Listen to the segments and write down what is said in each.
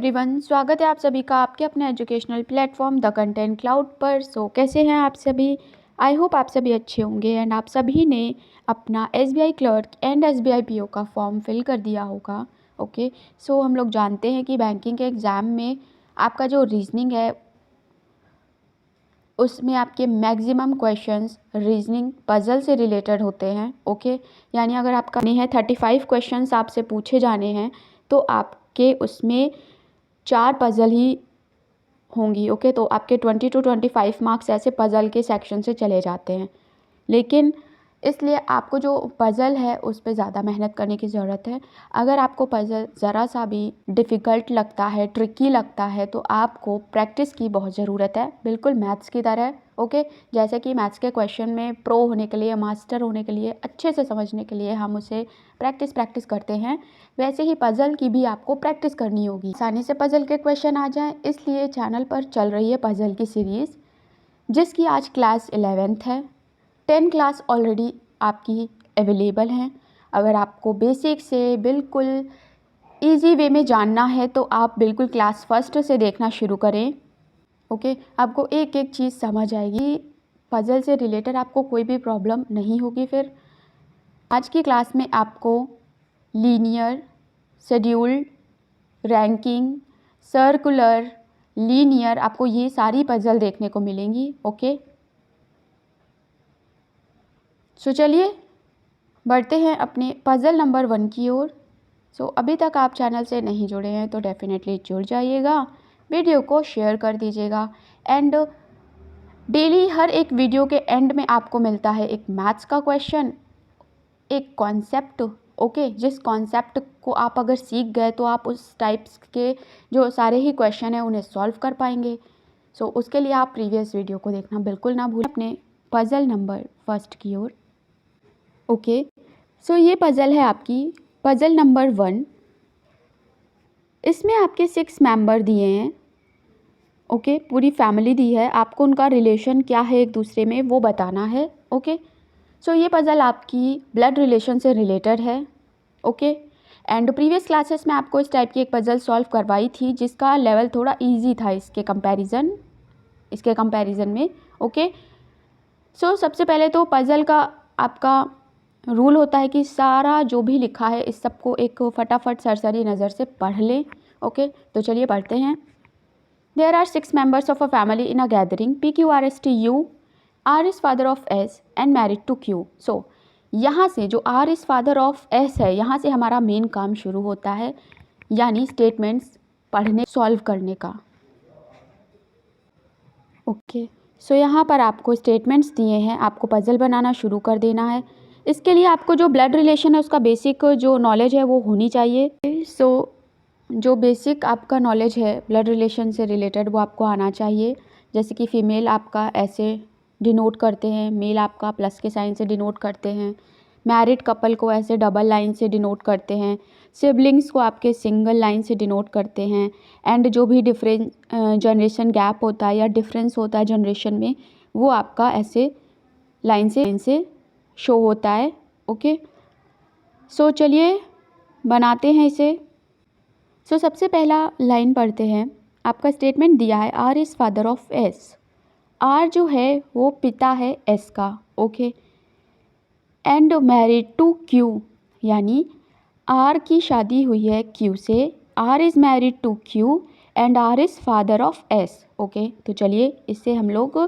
Everyone, स्वागत है आप सभी का आपके अपने educational platform the content cloud पर। कैसे हैं आप सभी? आई होप आप सभी अच्छे होंगे एंड आप सभी ने अपना SBI clerk and SBI PO का फॉर्म फिल कर दिया होगा। ओके, हम लोग जानते हैं कि बैंकिंग के एग्ज़ाम में आपका जो रीजनिंग है उसमें आपके मैक्सिमम क्वेश्चंस रीजनिंग पज़ल से रिलेटेड होते हैं। ओके, यानी अगर आपका नहीं है 35 क्वेश्चंस आपसे पूछे जाने हैं तो आपके उसमें 4 पज़ल ही होंगी। ओके, तो आपके 20 to 25 मार्क्स ऐसे पज़ल के सेक्शन से चले जाते हैं। लेकिन इसलिए आपको जो पज़ल है उस पर ज़्यादा मेहनत करने की ज़रूरत है। अगर आपको पज़ल ज़रा सा भी डिफ़िकल्ट लगता है, ट्रिकी लगता है, तो आपको प्रैक्टिस की बहुत ज़रूरत है, बिल्कुल मैथ्स की तरह। ओके, जैसे कि मैथ्स के क्वेश्चन में प्रो होने के लिए, मास्टर होने के लिए, अच्छे से समझने के लिए हम उसे प्रैक्टिस करते हैं, वैसे ही पज़ल की भी आपको प्रैक्टिस करनी होगी, आसानी से पज़ल के क्वेश्चन आ जाएँ। इसलिए चैनल पर चल रही है पज़ल की सीरीज़, जिसकी आज क्लास 11th है। 10 क्लास ऑलरेडी आपकी अवेलेबल हैं। अगर आपको बेसिक से बिल्कुल इजी वे में जानना है तो आप बिल्कुल क्लास फर्स्ट से देखना शुरू करें। ओके, आपको एक एक चीज़ समझ आएगी, पज़ल से रिलेटेड आपको कोई भी प्रॉब्लम नहीं होगी। फिर आज की क्लास में आपको linear, scheduled, ranking, circular, linear, आपको ये सारी पज़ल देखने को मिलेंगी। ओके, चलिए बढ़ते हैं अपने पज़ल नंबर 1 की ओर। अभी तक आप चैनल से नहीं जुड़े हैं तो डेफिनेटली जुड़ जाइएगा, वीडियो को शेयर कर दीजिएगा एंड डेली हर एक वीडियो के एंड में आपको मिलता है एक मैथ्स का क्वेश्चन, एक कॉन्सेप्ट। ओके, जिस कॉन्सेप्ट को आप अगर सीख गए तो आप उस टाइप्स के जो सारे ही क्वेश्चन हैं उन्हें सॉल्व कर पाएंगे। उसके लिए आप प्रीवियस वीडियो को देखना बिल्कुल ना भूलें। अपने पज़ल नंबर 1 की ओर। ओके, ये पज़ल है आपकी पज़ल नंबर 1। इसमें आपके 6 मेंबर दिए हैं। ओके, पूरी फैमिली दी है, आपको उनका रिलेशन क्या है एक दूसरे में वो बताना है। ओके, ये पज़ल आपकी ब्लड रिलेशन से रिलेटेड है। ओके, एंड प्रीवियस क्लासेस में आपको इस टाइप की एक पज़ल सॉल्व करवाई थी जिसका लेवल थोड़ा ईजी था इसके कंपैरिजन में। ओके, सबसे पहले तो पज़ल का आपका रूल होता है कि सारा जो भी लिखा है इस सबको एक फटाफट सरसरी नज़र से पढ़ लें। ओके, तो चलिए पढ़ते हैं। There are 6 members of a family in a gathering. PQRSTU, R is father of S and married to Q। यहाँ से जो R is father of S है, यहाँ से हमारा मेन काम शुरू होता है, यानी स्टेटमेंट्स पढ़ने सॉल्व करने का। ओके, यहाँ पर आपको स्टेटमेंट्स दिए हैं, आपको पज़ल बनाना शुरू कर देना है। इसके लिए आपको जो ब्लड रिलेशन है उसका बेसिक जो नॉलेज है वो होनी चाहिए। जो बेसिक आपका नॉलेज है ब्लड रिलेशन से रिलेटेड वो आपको आना चाहिए। जैसे कि फ़ीमेल आपका ऐसे डिनोट करते हैं, मेल आपका प्लस के साइन से डिनोट करते हैं, मैरिड कपल को ऐसे डबल लाइन से डिनोट करते हैं, सिबलिंग्स को आपके सिंगल लाइन से डिनोट करते हैं, एंड जो भी डिफरेंट जनरेशन गैप होता है या डिफरेंस होता है जनरेशन में वो आपका ऐसे लाइन से शो होता है। ओके, चलिए बनाते हैं इसे। सबसे पहला लाइन पढ़ते हैं। आपका स्टेटमेंट दिया है R is father of S। R जो है वो पिता है S का। Okay, and married to Q, यानी R की शादी हुई है Q से। R is married to Q and R is father of S। Okay, तो चलिए इससे हम लोग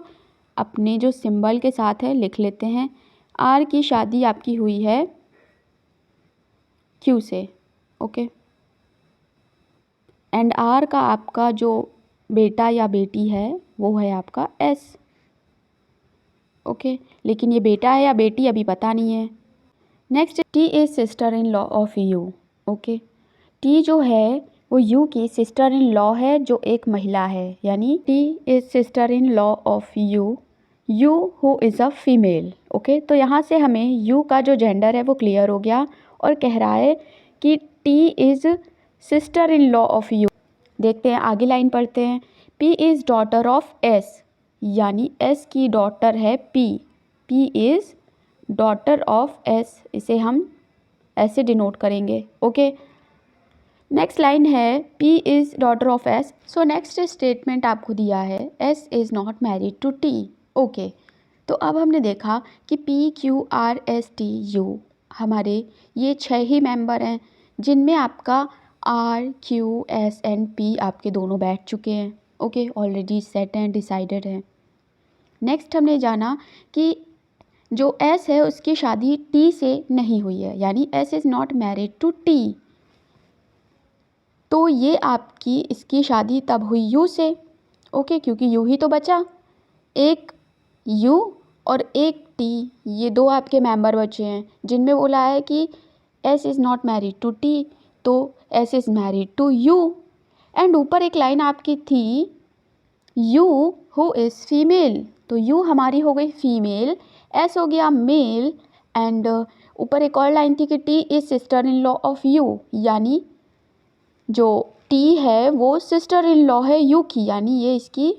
अपने जो सिंबल के साथ है लिख लेते हैं। R की शादी आपकी हुई है Q से। ओके, एंड R का आपका जो बेटा या बेटी है वो है आपका S। ओके, लेकिन ये बेटा है या बेटी अभी पता नहीं है। Next, T is sister in law of U। Okay, T जो है वो U की सिस्टर इन लॉ है जो एक महिला है, यानी T is sister in law of U who is a female. Okay, तो यहाँ से हमें U का जो जेंडर है वो क्लियर हो गया और कह रहा है कि T is sister in law of U। देखते हैं आगे लाइन पढ़ते हैं। P is daughter of S, यानी S की डॉटर है P is daughter of S, इसे हम ऐसे डिनोट करेंगे। ओके, नेक्स्ट लाइन है P is daughter of S। So next statement आपको दिया है S is not married to T। Okay, तो अब हमने देखा कि P Q R S T U हमारे ये 6 ही मेंबर हैं जिनमें आपका R Q S and P आपके दोनों बैठ चुके हैं। ओके, ऑलरेडी सेट हैं, डिसाइडेड हैं। नेक्स्ट हमने जाना कि जो S है उसकी शादी T से नहीं हुई है, यानी S is not married to T। तो ये आपकी इसकी शादी तब हुई U से। ओके, क्योंकि U ही तो बचा, एक U और एक T, ये दो आपके मेंबर बचे हैं जिनमें बोला है कि S is not married to T, तो S is married to U। And ऊपर एक लाइन आपकी थी U हु इज़ फीमेल, तो U हमारी हो गई फीमेल, S हो गया मेल। एंड ऊपर एक और लाइन थी कि T is sister in law of U, यानी जो T है वो सिस्टर इन लॉ है U की, यानी ये इसकी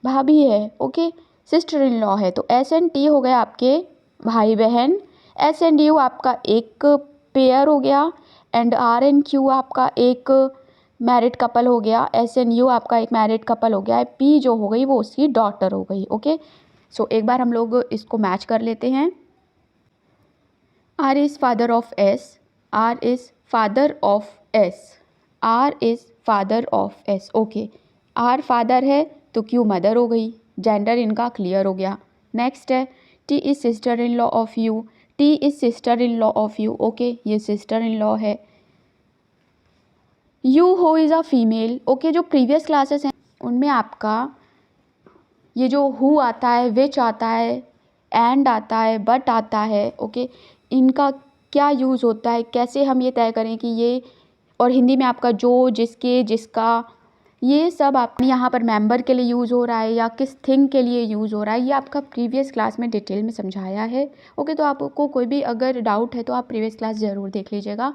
भाभी है। ओके, सिस्टर इन लॉ है, तो S एंड T हो गए आपके भाई बहन, S एंड U आपका एक पेयर हो गया, एंड R एंड Q आपका एक मैरिड कपल हो गया, S एंड U आपका एक मैरिड कपल हो गया, P जो हो गई वो उसकी डॉटर हो गई। ओके, सो एक बार हम लोग इसको मैच कर लेते हैं। R is father of S, R is father of S, R is father of S। Okay, R father है तो Q मदर हो गई, जेंडर इनका क्लियर हो गया। नेक्स्ट है T is sister in law of U, T is sister in law of U। Okay, ये sister in law है। U हो इज़ अ फीमेल। ओके, जो प्रीवियस क्लासेस हैं उनमें आपका ये जो हु आता है, विच आता है, एंड आता है, बट आता है। ओके, इनका क्या यूज़ होता है, कैसे हम ये तय करें कि ये, और हिंदी में आपका जो, जिसके, जिसका, ये सब आपने यहाँ पर मेंबर के लिए यूज़ हो रहा है या किस थिंग के लिए यूज़ हो रहा है, ये आपका प्रीवियस क्लास में डिटेल में समझाया है। ओके, तो आपको कोई भी अगर डाउट है तो आप प्रीवियस क्लास ज़रूर देख लीजिएगा।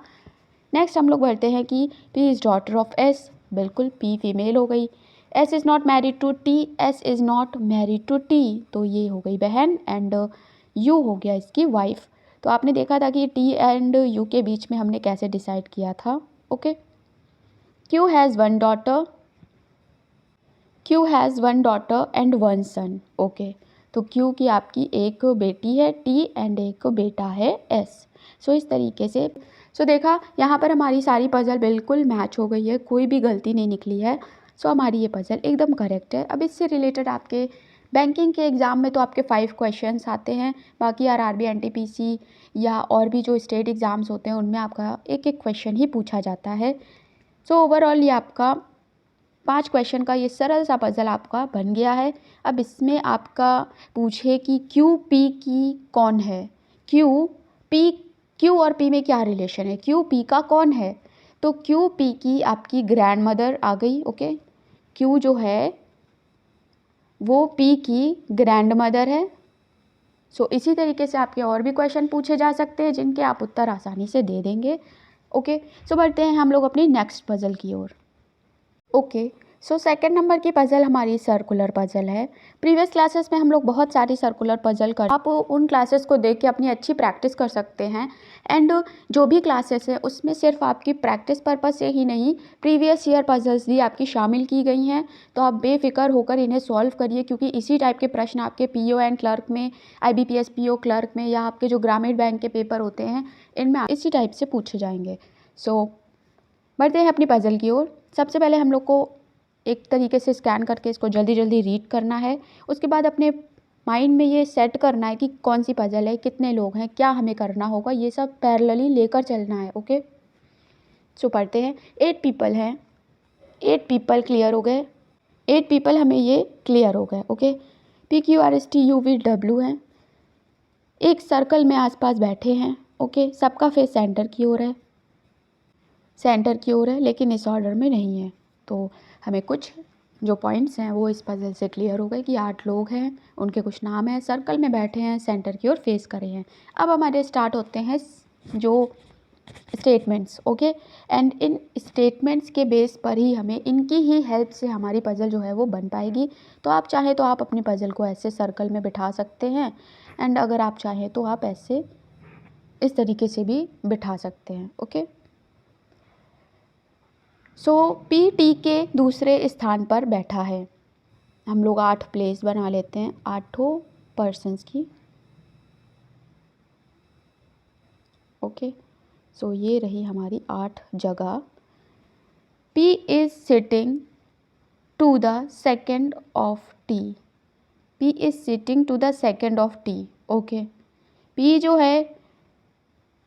नेक्स्ट हम लोग बढ़ते हैं कि P is daughter of S, बिल्कुल P फीमेल हो गई। S is not married to T, S is not married to T, तो ये हो गई बहन, एंड U हो गया इसकी वाइफ। तो आपने देखा था कि T एंड U के बीच में हमने कैसे डिसाइड किया था। Okay, Q has one daughter, Q has one daughter and one son. Okay, तो Q की आपकी एक बेटी है T एंड एक बेटा है S। सो इस तरीके से देखा यहाँ पर हमारी सारी पज़ल बिल्कुल मैच हो गई है, कोई भी गलती नहीं निकली है। सो हमारी ये पज़ल एकदम करेक्ट है। अब इससे रिलेटेड आपके बैंकिंग के एग्ज़ाम में तो आपके 5 क्वेश्चंस आते हैं, बाकी RRB NTPC या और भी जो स्टेट एग्ज़ाम्स होते हैं उनमें आपका एक एक क्वेश्चन ही पूछा जाता है। सो ओवरऑल ये आपका 5 क्वेश्चन का ये सरल सा पज़ल आपका बन गया है। अब इसमें आपका पूछे कि QP की कौन है, Q और P में क्या रिलेशन है, QP का कौन है, तो QP की आपकी ग्रैंड मदर आ गई। ओके, Q जो है वो P की ग्रैंड मदर है। सो इसी तरीके से आपके और भी क्वेश्चन पूछे जा सकते हैं जिनके आप उत्तर आसानी से दे देंगे। ओके, सो बढ़ते हैं हम लोग अपनी नेक्स्ट पज़ल की ओर। ओके, सो सेकंड नंबर की पज़ल हमारी सर्कुलर पज़ल है। प्रीवियस क्लासेस में हम लोग बहुत सारी सर्कुलर पज़ल कर, आप उन क्लासेस को देख के अपनी अच्छी प्रैक्टिस कर सकते हैं। एंड जो भी क्लासेस है उसमें सिर्फ आपकी प्रैक्टिस पर्पस से ही नहीं, प्रीवियस ईयर पज़ल्स भी आपकी शामिल की गई हैं, तो आप बेफिक्र होकर इन्हें सॉल्व करिए, क्योंकि इसी टाइप के प्रश्न आपके PO एंड क्लर्क में, IBPS PO क्लर्क में, या आपके जो ग्रामीण बैंक के पेपर होते हैं इनमें इसी टाइप से पूछे जाएंगे। सो बढ़ते हैं अपनी पज़ल की ओर। सबसे पहले हम लोग को एक तरीके से स्कैन करके इसको जल्दी जल्दी रीड करना है। उसके बाद अपने माइंड में ये सेट करना है कि कौन सी पज़ल है, कितने लोग हैं, क्या हमें करना होगा, ये सब पैरेलली लेकर चलना है। ओके, सो पढ़ते हैं। 8 पीपल हैं, 8 पीपल क्लियर हो गए, 8 पीपल हमें ये क्लियर हो गए। ओके, PQRSTUVW हैं, एक सर्कल में आसपास बैठे हैं। ओके, सबका फेस सेंटर की ओर है, सेंटर की ओर है, लेकिन इस ऑर्डर में नहीं है। तो हमें कुछ जो पॉइंट्स हैं वो इस पज़ल से क्लियर हो गए कि 8 लोग हैं, उनके कुछ नाम हैं, सर्कल में बैठे हैं, सेंटर की ओर फेस करे हैं। अब हमारे स्टार्ट होते हैं जो statements. Okay, and in statements के बेस पर ही हमें, इनकी ही हेल्प से हमारी पज़ल जो है वो बन पाएगी। तो आप चाहें तो आप अपनी पज़ल को ऐसे सर्कल में बिठा सकते हैं, एंड अगर आप चाहें तो आप ऐसे इस तरीके से भी बिठा सकते हैं। ओके, सो पी टी के दूसरे स्थान पर बैठा है। हम लोग 8 प्लेस बना लेते हैं, 8 पर्सन्स की। ओके, सो ये रही हमारी 8 जगह। P is sitting to the second of T. P is sitting to the second of T. Okay, P जो है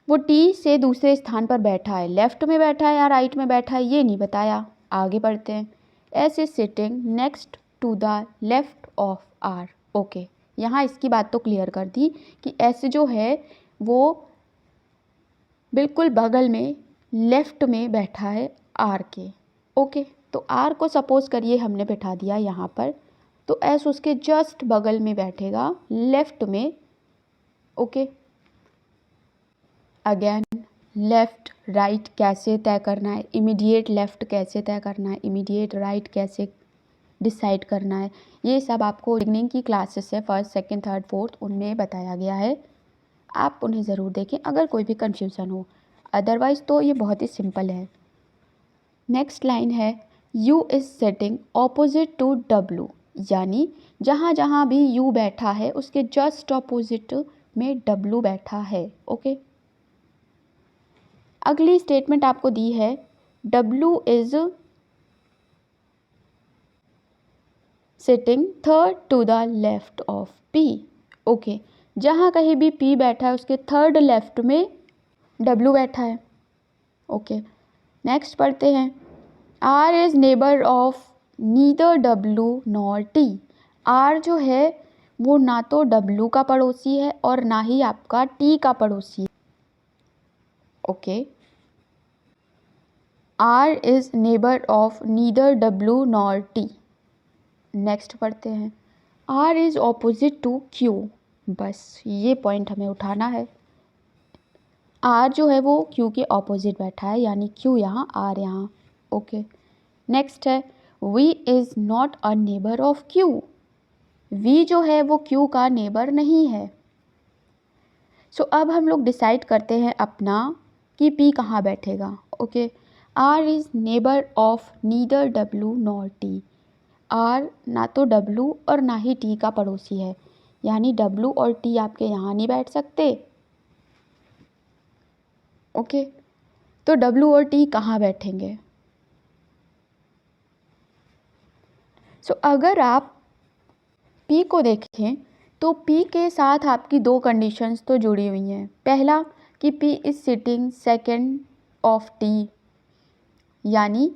वो T से दूसरे स्थान पर बैठा है। लेफ्ट में बैठा है या राइट में बैठा है ये नहीं बताया, आगे बढ़ते हैं। S is sitting next to the left of R. Okay, यहाँ इसकी बात तो क्लियर कर दी कि S जो है वो बिल्कुल बगल में लेफ्ट में बैठा है R के। ओके, तो R को सपोज करिए हमने बैठा दिया यहाँ पर, तो S उसके जस्ट बगल में बैठेगा लेफ्ट में। ओके, अगेन लेफ़्ट राइट कैसे तय करना है, इमीडिएट लेफ़्ट कैसे तय करना है, इमीडिएट राइट कैसे डिसाइड करना है, ये सब आपको बिगनिंग की क्लासेस है, फर्स्ट सेकंड थर्ड फोर्थ, उनमें बताया गया है। आप उन्हें ज़रूर देखें अगर कोई भी कन्फ्यूज़न हो, अदरवाइज़ तो ये बहुत ही सिंपल है। नेक्स्ट लाइन है U is sitting opposite to W, यानी जहाँ जहाँ भी U बैठा है उसके जस्ट ऑपोजिट में W बैठा है। ओके, अगली स्टेटमेंट आपको दी है W is sitting third to the left of P। Okay, जहाँ कहीं भी P बैठा है उसके थर्ड लेफ्ट में W बैठा है। ओके, नेक्स्ट पढ़ते हैं R is neighbour of neither W nor T। R जो है वो ना तो W का पड़ोसी है और ना ही आपका T का पड़ोसी है। Okay, R is neighbour of neither W nor T। Next पढ़ते हैं R is opposite to Q। बस ये पॉइंट हमें उठाना है, R जो है वो Q के ऑपोजिट बैठा है, यानी Q यहाँ R यहाँ। ओके, नेक्स्ट है V is not a neighbour of Q। V जो है वो Q का नेबर नहीं है। सो अब हम लोग डिसाइड करते हैं अपना कि P कहाँ बैठेगा। Okay, R is neighbour of neither W nor T। R ना तो W और ना ही T का पड़ोसी है, यानी W और T आपके यहाँ नहीं बैठ सकते। ओके, तो W और T कहाँ बैठेंगे? सो अगर आप P को देखें तो P के साथ आपकी 2 कंडीशंस तो जुड़ी हुई हैं। पहला कि P is sitting second of T, यानी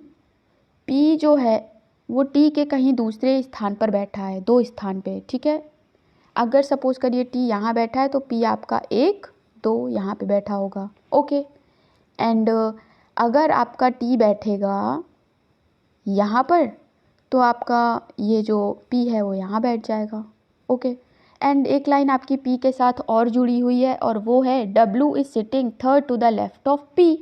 P जो है वो T के कहीं दूसरे स्थान पर बैठा है, 2 स्थान पे। ठीक है, अगर सपोज़ करिए T यहाँ बैठा है तो P आपका 1 2 यहाँ पे बैठा होगा। ओके, एंड अगर आपका T बैठेगा यहाँ पर तो आपका ये जो P है वो यहाँ बैठ जाएगा। ओके, एंड एक लाइन आपकी P के साथ और जुड़ी हुई है और वो है W is sitting third to the left of P।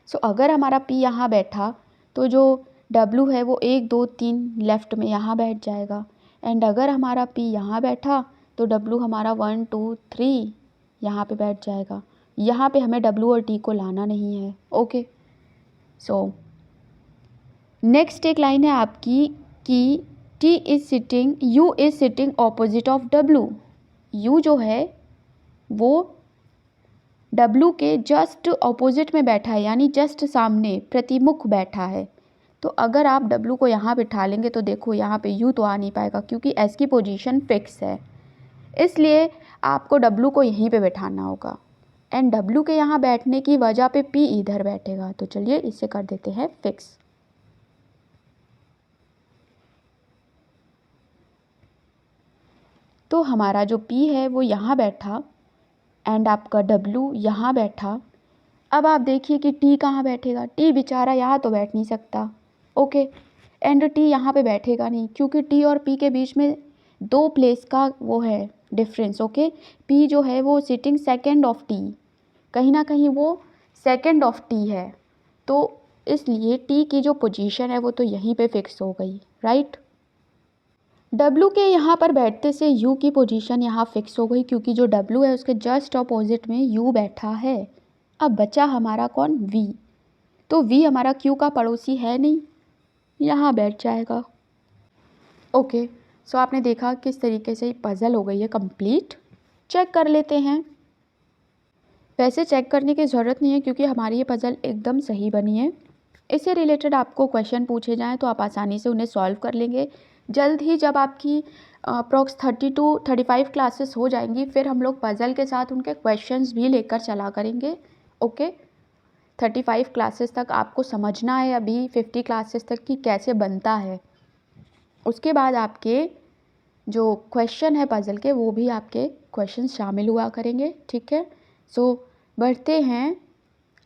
So अगर हमारा P यहाँ बैठा तो जो W है वो 1 2 3 लेफ़्ट में यहाँ बैठ जाएगा, एंड अगर हमारा P यहाँ बैठा तो W हमारा 1 2 3 यहाँ पे बैठ जाएगा। यहाँ पे हमें W और T को लाना नहीं है। ओके, सो नेक्स्ट एक लाइन है आपकी कि T is sitting U is sitting opposite of W। U जो है वो W के जस्ट ऑपोजिट में बैठा है, यानी जस्ट सामने प्रतिमुख बैठा है। तो अगर आप W को यहाँ बिठा लेंगे तो देखो यहाँ पे U तो आ नहीं पाएगा क्योंकि S की पोजीशन फिक्स है, इसलिए आपको W को यहीं पे बैठाना होगा, एंड W के यहाँ बैठने की वजह पे P इधर बैठेगा। तो चलिए इसे कर देते हैं फिक्स। तो हमारा जो P है वो यहाँ बैठा एंड आपका W यहाँ बैठा। अब आप देखिए कि T कहाँ बैठेगा। T बेचारा यहाँ तो बैठ नहीं सकता। ओके, एंड T यहाँ पे बैठेगा नहीं क्योंकि T और P के बीच में 2 प्लेस का वो है डिफरेंस। ओके, P जो है वो सिटिंग सेकेंड ऑफ T, कहीं ना कहीं वो सेकेंड ऑफ T है, तो इसलिए T की जो पोजीशन है वो तो यहीं पे फिक्स हो गई, राइट। W के यहाँ पर बैठते से U की पोजीशन यहाँ फिक्स हो गई क्योंकि जो W है उसके जस्ट अपोजिट में U बैठा है। अब बचा हमारा कौन? V। तो वी हमारा क्यू का पड़ोसी है नहीं, यहाँ बैठ जाएगा। ओके, सो आपने देखा किस तरीके से पज़ल हो गई है कंप्लीट। चेक कर लेते हैं। वैसे चेक करने की ज़रूरत नहीं है क्योंकि हमारी ये पज़ल एकदम सही बनी है। इससे रिलेटेड आपको क्वेश्चन पूछे जाएँ तो आप आसानी से उन्हें सॉल्व कर लेंगे। जल्द ही जब आपकी अप्रॉक्स 30 to 35 क्लासेस हो जाएंगी, फिर हम लोग पज़ल के साथ उनके क्वेश्चंस भी लेकर चला करेंगे। ओके, 35 क्लासेस तक आपको समझना है अभी 50 क्लासेस तक कि कैसे बनता है। उसके बाद आपके जो क्वेश्चन है पज़ल के, वो भी आपके क्वेश्चन शामिल हुआ करेंगे। ठीक है, सो बढ़ते हैं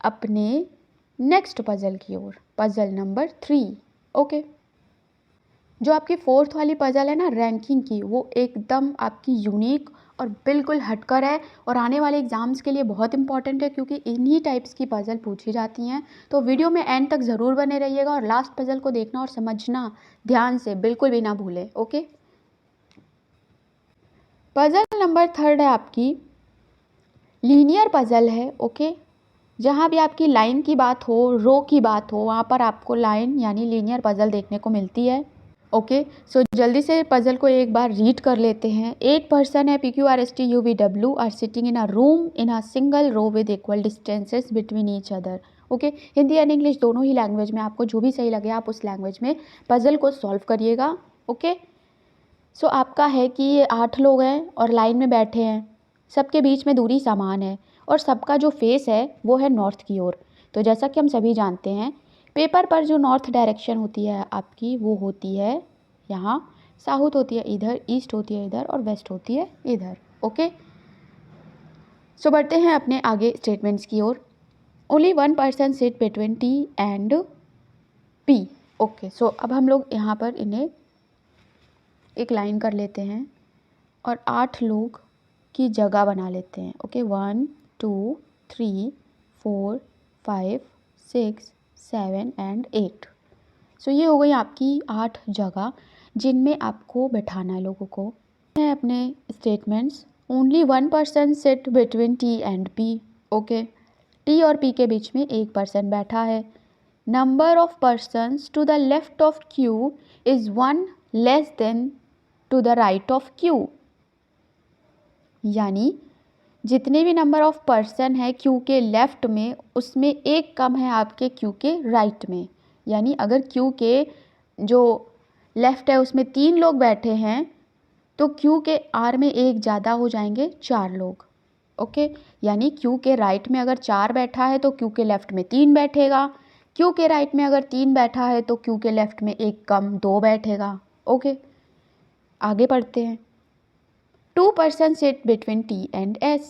अपने नेक्स्ट पज़ल की ओर, पज़ल नंबर 3। ओके, जो आपकी 4th वाली पज़ल है ना रैंकिंग की, वो एकदम आपकी यूनिक और बिल्कुल हटकर है और आने वाले एग्ज़ाम्स के लिए बहुत इंपॉर्टेंट है क्योंकि इन्हीं टाइप्स की पज़ल पूछी जाती हैं। तो वीडियो में एंड तक ज़रूर बने रहिएगा और लास्ट पज़ल को देखना और समझना ध्यान से, बिल्कुल भी ना भूलें। ओके, पज़ल नंबर 3 है आपकी लीनियर पज़ल है। ओके, जहाँ भी आपकी लाइन की बात हो, रो की बात हो, वहाँ पर आपको लाइन यानी लीनियर पज़ल देखने को मिलती है। ओके, सो जल्दी से पज़ल को एक बार रीड कर लेते हैं। 8 पर्सन है PQRSTUVW are sitting in a room in a single row with equal distances between each other. Okay, Hindi and English दोनों ही लैंग्वेज में, आपको जो भी सही लगे आप उस लैंग्वेज में पज़ल को सॉल्व करिएगा। ओके, सो आपका है कि ये 8 लोग हैं और लाइन में बैठे हैं, सबके बीच में दूरी समान है और सबका जो फेस है वो है नॉर्थ की ओर। तो जैसा कि हम सभी जानते हैं पेपर पर जो नॉर्थ डायरेक्शन होती है आपकी, वो होती है यहाँ, साउथ होती है इधर, ईस्ट होती है इधर और वेस्ट होती है इधर। ओके, सो बढ़ते हैं अपने आगे स्टेटमेंट्स की ओर। Only 1 person sit between T and P। Okay, so अब हम लोग यहाँ पर इन्हें एक लाइन कर लेते हैं और 8 लोग की जगह बना लेते हैं। Okay, 1 2 3 4 5 6 7 and 8। सो ये हो गई आपकी 8 जगह जिनमें आपको बैठाना है लोगों को। है अपने statements. Only 1 person sit between T and P। Okay, T और P के बीच में एक पर्सन बैठा है। Number of persons to the left of Q is 1 less than to the right of Q। यानी जितने भी नंबर ऑफ पर्सन है Q के लेफ़्ट में, उसमें एक कम है आपके Q के राइट में। यानी अगर Q के जो लेफ़्ट है उसमें 3 लोग बैठे हैं तो Q के R में एक ज़्यादा हो जाएंगे, 4 लोग। ओके, यानी Q के राइट में अगर 4 बैठा है तो Q के लेफ़्ट में 3 बैठेगा। Q के राइट में अगर 3 बैठा है तो Q के लेफ़्ट में एक कम 2 बैठेगा। ओके, आगे बढ़ते हैं। 2 person sit between T and S।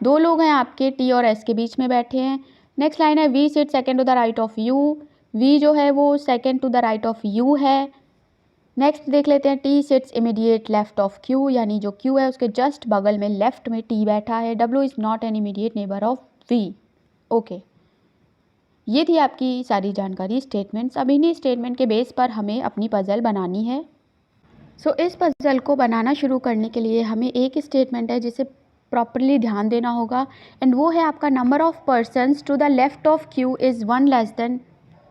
2 लोग हैं आपके T और S के बीच में बैठे हैं। नेक्स्ट लाइन है V sit second to the right of U। V जो है वो second to the right of U है। नेक्स्ट देख लेते हैं T sits immediate left of Q, यानी जो Q है उसके जस्ट बगल में लेफ्ट में T बैठा है। W is not an immediate neighbour of V। Okay, ये थी आपकी सारी जानकारी स्टेटमेंट्स। अब इन्हीं स्टेटमेंट के बेस पर हमें अपनी पज़ल बनानी है। सो इस पज़ल को बनाना शुरू करने के लिए हमें एक स्टेटमेंट है जिसे प्रॉपरली ध्यान देना होगा एंड वो है आपका number of persons to the left of Q is 1 less than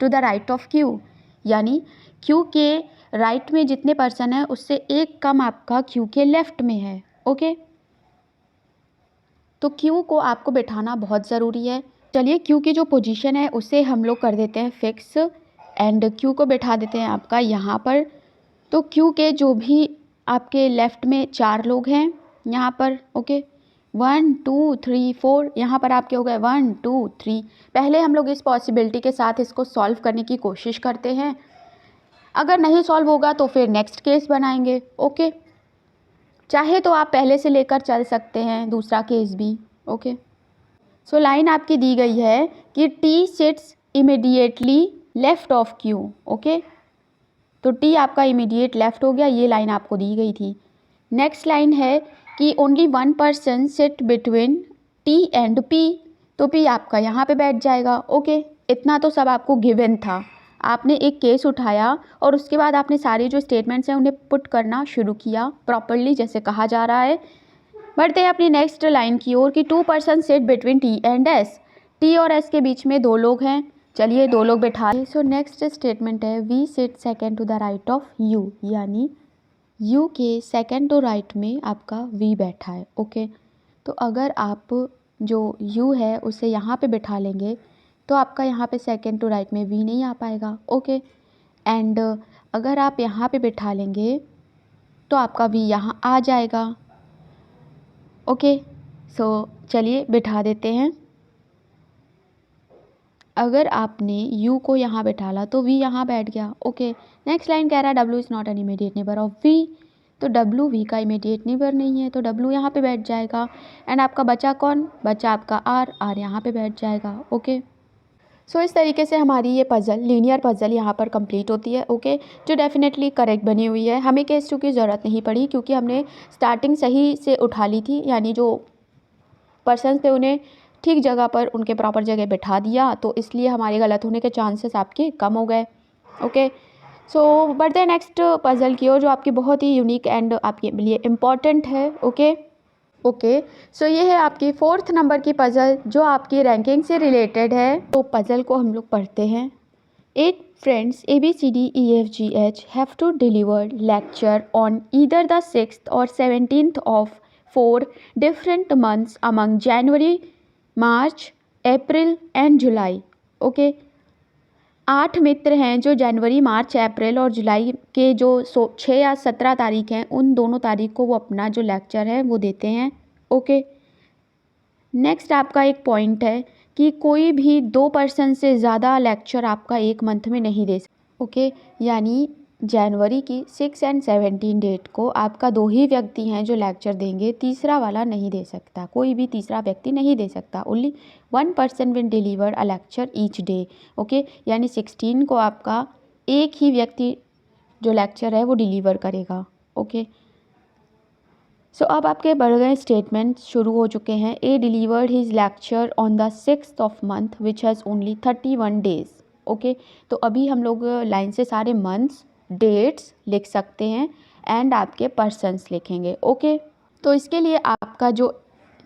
to the right of Q। यानी Q के राइट में जितने पर्सन हैं उससे एक कम आपका Q के लेफ़्ट में है। ओके, तो Q को आपको बैठाना बहुत ज़रूरी है। चलिए Q की जो पोजीशन है उसे हम लोग कर देते हैं फिक्स एंड Q को बैठा देते हैं आपका यहाँ पर। तो Q के जो भी आपके लेफ़्ट में 4 लोग हैं यहाँ पर। ओके, 1 2 3 4, यहाँ पर आपके हो गए 1 2 3। पहले हम लोग इस पॉसिबिलिटी के साथ इसको सॉल्व करने की कोशिश करते हैं। अगर नहीं सॉल्व होगा तो फिर नेक्स्ट केस बनाएंगे। ओके, चाहे तो आप पहले से लेकर चल सकते हैं दूसरा केस भी। ओके, सो लाइन आपकी दी गई है कि T sits immediately left of Q। Okay, तो T आपका इमीडिएट लेफ़्ट हो गया, ये लाइन आपको दी गई थी। नेक्स्ट लाइन है कि only 1 person sit between T and P, तो P आपका यहाँ पे बैठ जाएगा। ओके, इतना तो सब आपको गिवन था। आपने एक केस उठाया और उसके बाद आपने सारे जो स्टेटमेंट्स हैं उन्हें पुट करना शुरू किया प्रॉपरली जैसे कहा जा रहा है। बढ़ते हैं अपनी नेक्स्ट लाइन की ओर कि 2 person sit between T and S। T और एस के बीच में 2 लोग हैं, चलिए 2 लोग बैठा। सो नेक्स्ट स्टेटमेंट है V sit second to the right of U, यानी यू के सेकेंड टू राइट में आपका वी बैठा है। ओके, तो अगर आप जो यू है उसे यहाँ पे बैठा लेंगे तो आपका यहाँ पे सेकेंड टू राइट में वी नहीं आ पाएगा। ओके, एंड अगर आप यहाँ पे बैठा लेंगे तो आपका वी यहाँ आ जाएगा। ओके, सो चलिए बिठा देते हैं। अगर आपने u को यहाँ बैठाला तो v यहाँ बैठ गया। ओके, नेक्स्ट लाइन कह रहा है w is not an immediate neighbour of v, तो w v का इमीडिएट नेबर नहीं है तो w यहाँ पे बैठ जाएगा। एंड आपका बचा कौन, बचा आपका r यहाँ पे बैठ जाएगा। ओके, सो इस तरीके से हमारी ये पज़ल, लीनियर पज़ल यहाँ पर कंप्लीट होती है। ओके, जो डेफिनेटली करेक्ट बनी हुई है। हमें केस टू की ज़रूरत नहीं पड़ी क्योंकि हमने स्टार्टिंग सही से उठा ली थी, यानी जो पर्सन थे उन्हें ठीक जगह पर उनके प्रॉपर जगह बैठा दिया, तो इसलिए हमारे गलत होने के चांसेस आपके कम हो गए। ओके, सो बढ़ते हैं नेक्स्ट पज़ल की ओर जो आपकी बहुत ही यूनिक एंड आपके लिए इम्पॉर्टेंट है। ओके, सो ये है आपकी 4th नंबर की पज़ल जो आपकी रैंकिंग से रिलेटेड है। तो पज़ल को हम लोग पढ़ते हैं। 8 friends ABCDEFGH have to deliver lecture on either the 6th or 17th of 4 different months among January, March, April and July. Okay, 8 मित्र हैं जो जनवरी, मार्च, अप्रैल और जुलाई के जो 6 या 17 तारीख हैं उन दोनों तारीख को वो अपना जो लेक्चर है वो देते हैं। ओके, नेक्स्ट आपका एक पॉइंट है कि कोई भी 2 पर्सन से ज़्यादा लेक्चर आपका एक मंथ में नहीं दे सकता। ओके, यानी जनवरी की 6 एंड 17 डेट को आपका 2 ही व्यक्ति हैं जो लेक्चर देंगे, तीसरा वाला नहीं दे सकता, कोई भी तीसरा व्यक्ति नहीं दे सकता। Only 1 person will deliver a lecture each day. Okay, यानी 16 को आपका एक ही व्यक्ति जो लेक्चर है वो डिलीवर करेगा। ओके, सो अब आपके बढ़ गए स्टेटमेंट शुरू हो चुके हैं। A delivered his lecture on the 6th of month which has only 31 days. Okay, तो अभी हम लोग लाइन से सारे मंथ्स, डेट्स लिख सकते हैं एंड आपके पर्सन्स लिखेंगे। ओके, तो इसके लिए आपका जो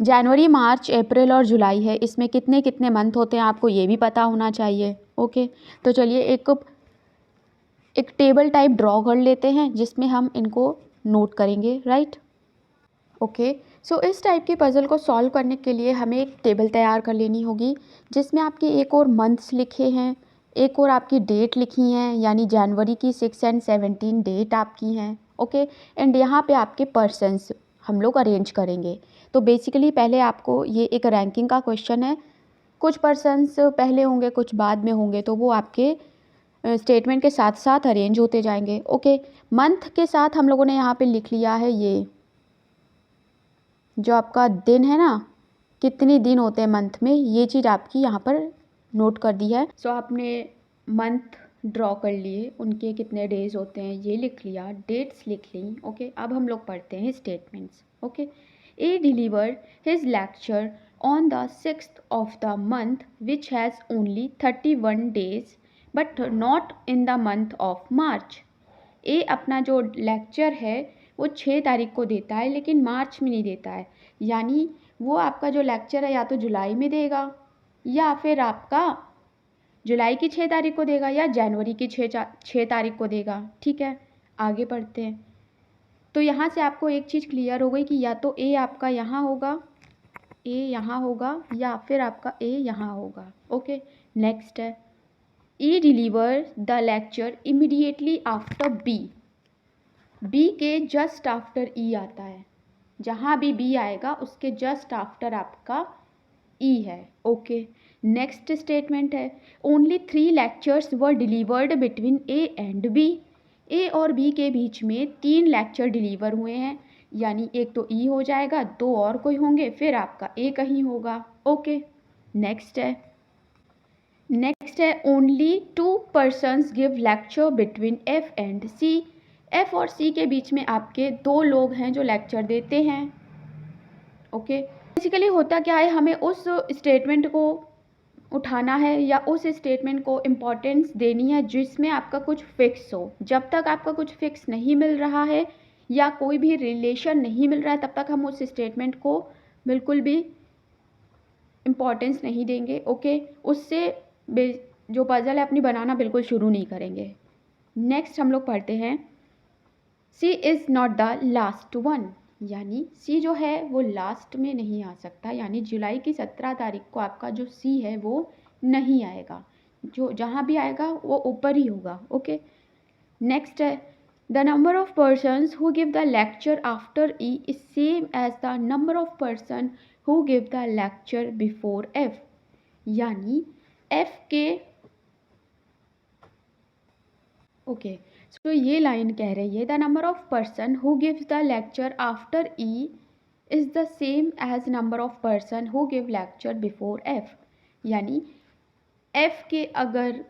जनवरी, मार्च, अप्रैल और जुलाई है इसमें कितने कितने मंथ होते हैं आपको ये भी पता होना चाहिए। ओके, तो चलिए एक टेबल टाइप ड्रॉ कर लेते हैं जिसमें हम इनको नोट करेंगे। राइट, ओके, सो इस टाइप की पज़ल को सॉल्व करने के लिए हमें एक टेबल तैयार कर लेनी होगी जिसमें आपके एक और मंथ्स लिखे हैं, एक और आपकी डेट लिखी हैं, यानी जनवरी की 6 एंड 17 डेट आपकी हैं। ओके, एंड यहाँ पे आपके पर्सन्स हम लोग अरेंज करेंगे। तो बेसिकली पहले आपको ये एक रैंकिंग का क्वेश्चन है, कुछ पर्सन्स पहले होंगे कुछ बाद में होंगे, तो वो आपके स्टेटमेंट के साथ साथ अरेंज होते जाएंगे। ओके, मंथ के साथ हम लोगों ने यहाँ पे लिख लिया है ये जो आपका दिन है ना, कितने दिन होते हैं मंथ में, ये चीज़ आपकी यहाँ पर नोट कर दी है। सो आपने मंथ ड्रॉ कर लिए, उनके कितने डेज होते हैं ये लिख लिया, डेट्स लिख ली। ओके, अब हम लोग पढ़ते हैं statements. Okay, A deliver his lecture on the 6th of the month which has only 31 days but not in the month of March. A अपना जो लेक्चर है वो 6 तारीख को देता है लेकिन मार्च में नहीं देता है, यानी वो आपका जो लेक्चर है या तो जुलाई में देगा या फिर आपका जुलाई की 6 तारीख को देगा या जनवरी की 6 तारीख को देगा। ठीक है, आगे बढ़ते हैं। तो यहाँ से आपको एक चीज़ क्लियर हो गई कि या तो ए आपका यहाँ होगा, ए यहाँ होगा या फिर आपका ए यहाँ होगा। ओके, नेक्स्ट है E deliver the lecture immediately after B. B के जस्ट आफ्टर ई आता है, जहाँ भी बी आएगा उसके जस्ट आफ्टर आपका ई है। ओके, नेक्स्ट स्टेटमेंट है only 3 lectures were delivered between A and B. A और बी के बीच में 3 लेक्चर डिलीवर हुए हैं, यानी एक तो ई हो जाएगा, 2 और कोई होंगे, फिर आपका ए कहीं होगा। ओके, नेक्स्ट है only 2 persons give lecture between F and C. F और सी के बीच में आपके 2 लोग हैं जो लेक्चर देते हैं। ओके, बेसिकली होता क्या है, हमें उस स्टेटमेंट को उठाना है या उस स्टेटमेंट को इम्पोर्टेंस देनी है जिसमें आपका कुछ फिक्स हो। जब तक आपका कुछ फिक्स नहीं मिल रहा है या कोई भी रिलेशन नहीं मिल रहा है तब तक हम उस स्टेटमेंट को बिल्कुल भी इम्पोर्टेंस नहीं देंगे, ओके। उससे जो पज़ल है अपनी बनाना बिल्कुल शुरू नहीं करेंगे। नेक्स्ट हम लोग पढ़ते हैं C is not the last one, यानी सी जो है वो लास्ट में नहीं आ सकता, यानी जुलाई की 17 तारीख को आपका जो सी है वो नहीं आएगा, जो जहाँ भी आएगा वो ऊपर ही होगा, ओके। नेक्स्ट है the number of persons who give the lecture after E is same as the number of person who give the lecture before F, यानी एफ के ओके सो ये लाइन कह रही है the number of person who gives the lecture after E is the same as number of person who give lecture before F, यानी F के अगर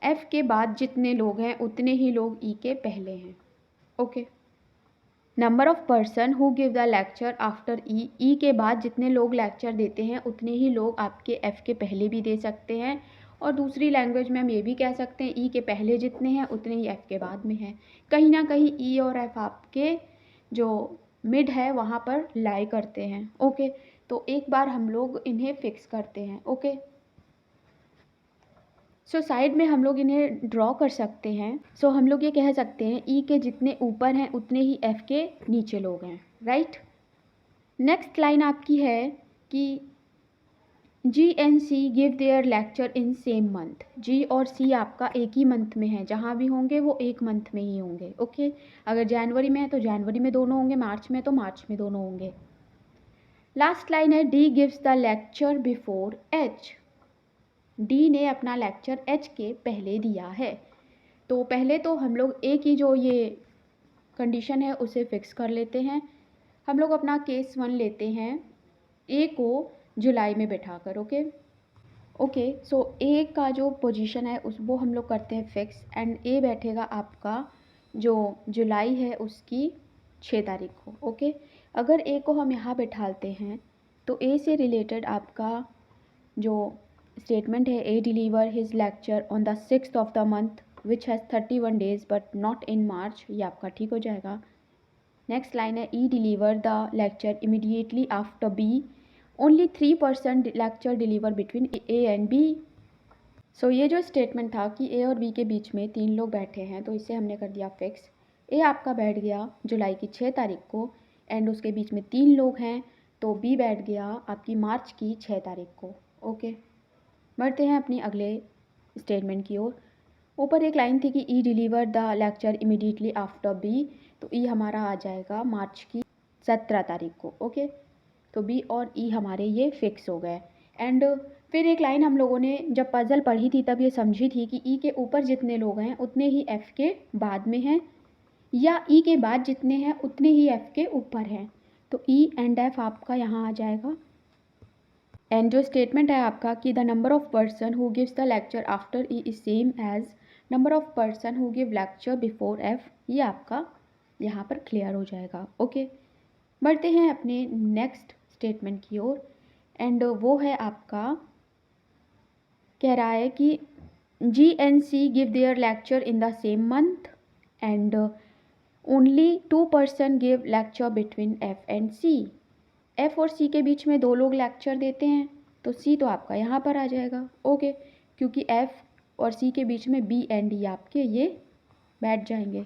एफ के बाद जितने लोग हैं उतने ही लोग ई के पहले हैं, okay. Number of person who give the lecture after E के बाद जितने लोग लेक्चर देते हैं उतने ही लोग आपके एफ के पहले भी दे सकते हैं, और दूसरी लैंग्वेज में हम ये भी कह सकते हैं ई के पहले जितने हैं उतने ही एफ़ के बाद में हैं। कहीं ना कहीं ई और एफ़ आपके जो मिड है वहाँ पर लाई करते हैं, ओके। तो एक बार हम लोग इन्हें फिक्स करते हैं, ओके। सो साइड में हम लोग इन्हें ड्रॉ कर सकते हैं। सो हम लोग ये कह सकते हैं ई के जितने ऊपर हैं उतने ही एफ़ के नीचे लोग हैं, राइट। नेक्स्ट लाइन आपकी है कि G and C give their lecture in same month, G और सी आपका एक ही मंथ में है, जहाँ भी होंगे वो एक मंथ में ही होंगे, ओके। अगर जनवरी में है तो जनवरी में दोनों होंगे, मार्च में तो मार्च में दोनों होंगे। लास्ट लाइन है D gives the lecture before H, D ने अपना लेक्चर एच के पहले दिया है। तो पहले तो हम लोग ए की जो ये कंडीशन है उसे फिक्स कर लेते हैं। हम लोग अपना केस 1 लेते हैं, ए को जुलाई में बैठाकर, ओके। सो ए का जो पोजीशन है उस वो हम लोग करते हैं फिक्स, एंड ए बैठेगा आपका जो जुलाई है उसकी 6 तारीख को, ओके। अगर ए को हम यहाँ बैठाते हैं तो ए से रिलेटेड आपका जो स्टेटमेंट है A deliver his lecture on the 6th of the month which has 31 days but not in March, ये आपका ठीक हो जाएगा। नेक्स्ट लाइन है E deliver the lecture immediately after B, only 3% lecture deliver between A and B. So ये जो statement था कि ए और बी के बीच में 3 लोग बैठे हैं तो इसे हमने कर दिया फिक्स। ए आपका बैठ गया जुलाई की 6 तारीख को, एंड उसके बीच में 3 लोग हैं तो बी बैठ गया आपकी मार्च की 6 तारीख को, ओके। बढ़ते हैं अपनी अगले स्टेटमेंट की ओर। ऊपर एक लाइन थी कि E deliver the lecture immediately after B, तो ई हमारा आ जाएगा मार्च की 17 तारीख को, ओके। तो बी और ई हमारे ये फिक्स हो गए। एंड फिर एक लाइन हम लोगों ने जब पज़ल पढ़ी थी तब ये समझी थी कि ई के ऊपर जितने लोग हैं उतने ही एफ़ के बाद में हैं, या ई के बाद जितने हैं उतने ही एफ़ के ऊपर हैं। तो ई एंड एफ आपका यहाँ आ जाएगा। एंड जो स्टेटमेंट है आपका कि the number of person who gives the lecture after E is same as number of person who give lecture before F, ये आपका यहाँ पर क्लियर हो जाएगा, ओके। बढ़ते हैं अपने नेक्स्ट स्टेटमेंट की ओर, एंड वो है आपका कह रहा है कि G and C give their lecture in the same month and only 2% give lecture between F and C, F और सी के बीच में 2 लोग लेक्चर देते हैं तो सी तो आपका यहाँ पर आ जाएगा, ओके, क्योंकि एफ और सी के बीच में बी एंड डी आपके ये बैठ जाएंगे।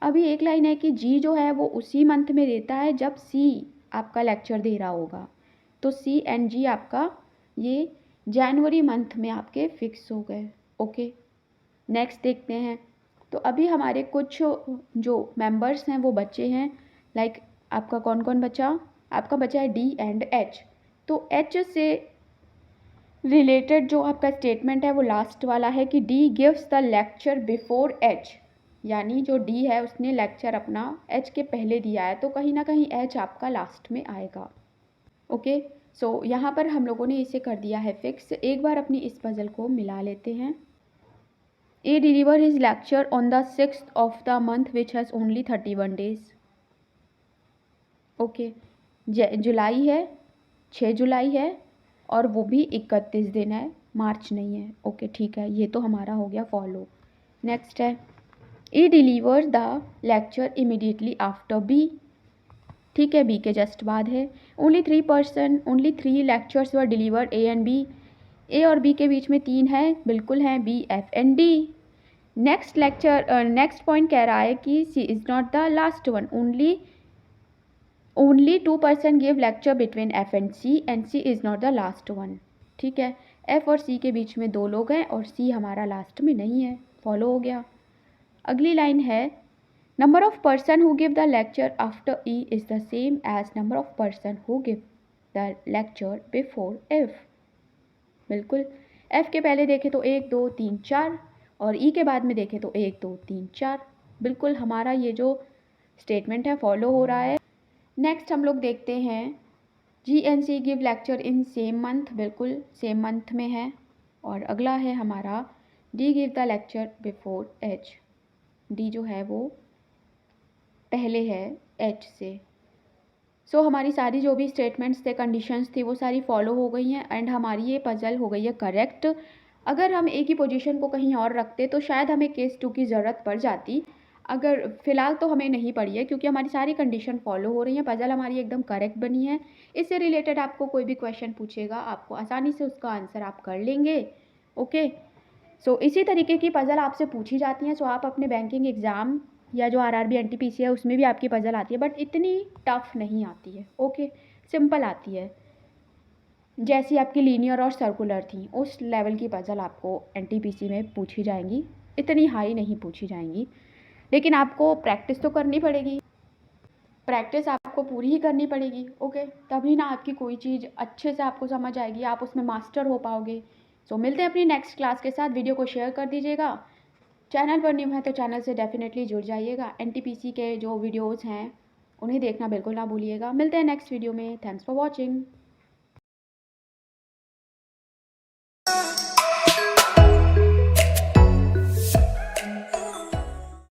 अभी एक लाइन है कि जी जो है वो उसी मंथ में देता है जब सी आपका लेक्चर दे रहा होगा, तो सी एंड जी आपका ये जनवरी मंथ में आपके फिक्स हो गए, ओके। नेक्स्ट देखते हैं। तो अभी हमारे कुछ जो मेंबर्स हैं वो बचे हैं, लाइक आपका कौन कौन बचा, आपका बचा है डी एंड एच। तो एच से रिलेटेड जो आपका स्टेटमेंट है वो लास्ट वाला है कि D gives the lecture before H, यानी जो डी है उसने लेक्चर अपना एच के पहले दिया है, तो कहीं ना कहीं एच आपका लास्ट में आएगा, ओके। सो यहाँ पर हम लोगों ने इसे कर दिया है फिक्स। एक बार अपनी इस पजल को मिला लेते हैं। A deliver his lecture on the 6th of the month which has only 31 days, okay. जुलाई है, 6 जुलाई है और वो भी 31 दिन है, मार्च नहीं है, ओके ठीक है, ये तो हमारा हो गया फॉलो। नेक्स्ट है E deliver the lecture immediately after B, ठीक है, बी के जस्ट बाद है। Only 3 lectures were delivered A and B. A और बी के बीच में 3 है, बिल्कुल है, B F and D. Next point कह रहा है कि C is not the last one. Only 2 give lecture between F and C is not the last one. ठीक है, एफ और सी के बीच में 2 लोग हैं और सी हमारा लास्ट में नहीं है, फॉलो हो गया। अगली लाइन है, number of person who give the lecture after E is the same as number of person who give the lecture before F. बिल्कुल, एफ के पहले देखें तो 1 2 3 4 और ई के बाद में देखें तो 1 2 3 4। बिल्कुल हमारा ये जो स्टेटमेंट है फॉलो हो रहा है। नेक्स्ट हम लोग देखते हैं, G and C give lecture in same month. बिल्कुल सेम मंथ में है। और अगला है हमारा, D give the lecture before H. D जो है वो पहले है एच से। सो हमारी सारी जो भी स्टेटमेंट्स थे, कंडीशंस थी, वो सारी फॉलो हो गई हैं एंड हमारी ये पजल हो गई है करेक्ट। अगर हम एक ही पोजीशन को कहीं और रखते तो शायद हमें केस 2 की ज़रूरत पड़ जाती। अगर फ़िलहाल तो हमें नहीं पड़ी है क्योंकि हमारी सारी कंडीशन फॉलो हो रही हैं, पजल हमारी एकदम करेक्ट बनी है। इससे रिलेटेड आपको कोई भी क्वेश्चन पूछेगा, आपको आसानी से उसका आंसर आप कर लेंगे। ओके, सो इसी तरीके की पजल आपसे पूछी जाती हैं। सो आप अपने बैंकिंग एग्ज़ाम या जो आरआरबी एनटीपीसी है उसमें भी आपकी पजल आती है, बट इतनी टफ नहीं आती है। ओके, सिंपल आती है। जैसी आपकी लीनियर और सर्कुलर थी उस लेवल की पजल आपको एनटीपीसी में पूछी जाएंगी, इतनी हाई नहीं पूछी जाएंगी। लेकिन आपको प्रैक्टिस तो करनी पड़ेगी, प्रैक्टिस आपको पूरी ही करनी पड़ेगी। ओके, तभी ना आपकी कोई चीज़ अच्छे से आपको समझ आएगी, आप उसमें मास्टर हो पाओगे। सो मिलते हैं अपनी नेक्स्ट क्लास के साथ। वीडियो को शेयर कर दीजिएगा। चैनल पर न्यू है तो चैनल से डेफिनेटली जुड़ जाइएगा। एनटीपीसी के जो वीडियोज़ हैं उन्हें देखना बिल्कुल ना भूलिएगा। मिलते हैं नेक्स्ट वीडियो में। Thanks for watching.